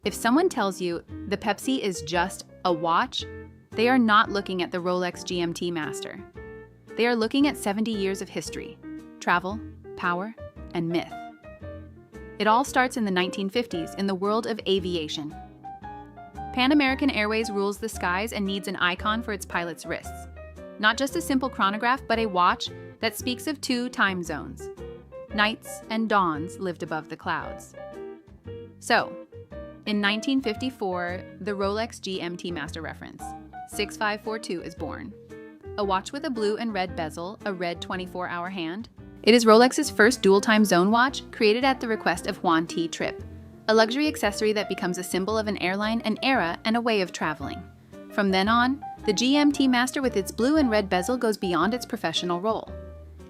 If someone tells you the Pepsi is just a watch, they are not looking at the Rolex GMT Master. They are looking at 70 years of history, travel, power, and myth. It all starts in the 1950s in the world of aviation. Pan American Airways rules the skies and needs an icon for its pilots' wrists. Not just a simple chronograph, but a watch that speaks of two time zones. Nights and dawns lived above the clouds. So, in 1954, the Rolex GMT Master Reference 6542 is born. A watch with a blue and red bezel, a red 24-hour hand. It is Rolex's first dual-time zone watch, created at the request of Juan T. Tripp, a luxury accessory that becomes a symbol of an airline, an era, and a way of traveling. From then on, the GMT Master with its blue and red bezel goes beyond its professional role.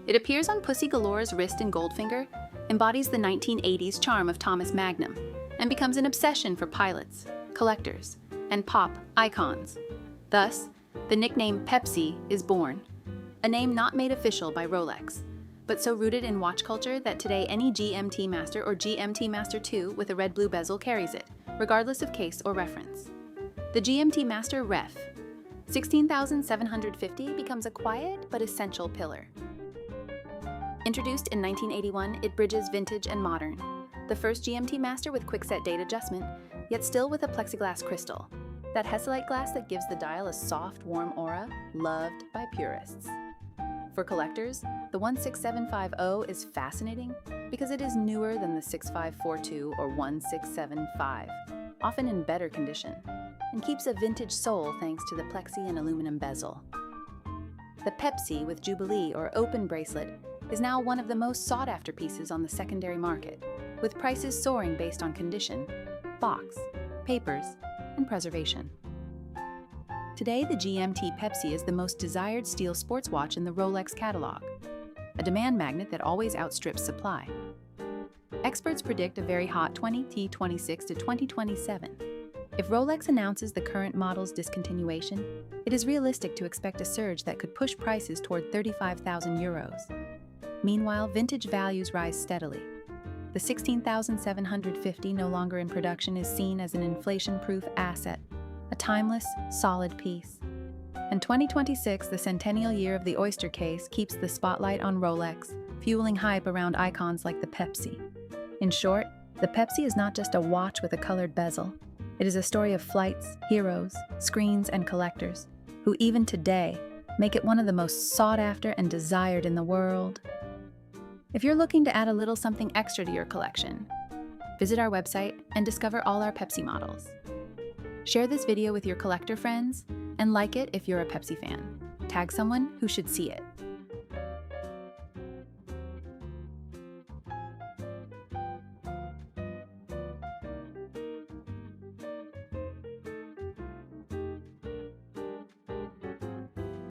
It appears on Pussy Galore's wrist and Goldfinger, embodies the 1980s charm of Thomas Magnum, and becomes an obsession for pilots, collectors, and pop icons. Thus, the nickname Pepsi is born, a name not made official by Rolex, but so rooted in watch culture that today any GMT Master or GMT Master 2 with a red-blue bezel carries it, regardless of case or reference. The GMT Master Ref 16,750 becomes a quiet but essential pillar. Introduced in 1981, it bridges vintage and modern. The first GMT Master with quick-set date adjustment, yet still with a plexiglass crystal. That Hesalite glass that gives the dial a soft, warm aura, loved by purists. For collectors, the 16750 is fascinating because it is newer than the 6542 or 1675, often in better condition, and keeps a vintage soul thanks to the plexi and aluminum bezel. The Pepsi with Jubilee or open bracelet is now one of the most sought-after pieces on the secondary market, with prices soaring based on condition, box, papers, and preservation. Today, the GMT Pepsi is the most desired steel sports watch in the Rolex catalog, a demand magnet that always outstrips supply. Experts predict a very hot 2026 to 2027. If Rolex announces the current model's discontinuation, it is realistic to expect a surge that could push prices toward 35,000 euros. Meanwhile, vintage values rise steadily. The 16,750 no longer in production is seen as an inflation-proof asset, a timeless, solid piece. And 2026, the centennial year of the oyster case, keeps the spotlight on Rolex, fueling hype around icons like the Pepsi. In short, the Pepsi is not just a watch with a colored bezel. It is a story of flights, heroes, screens, and collectors, who even today make it one of the most sought-after and desired in the world. If you're looking to add a little something extra to your collection, visit our website and discover all our Pepsi models. Share this video with your collector friends and like it if you're a Pepsi fan. Tag someone who should see it.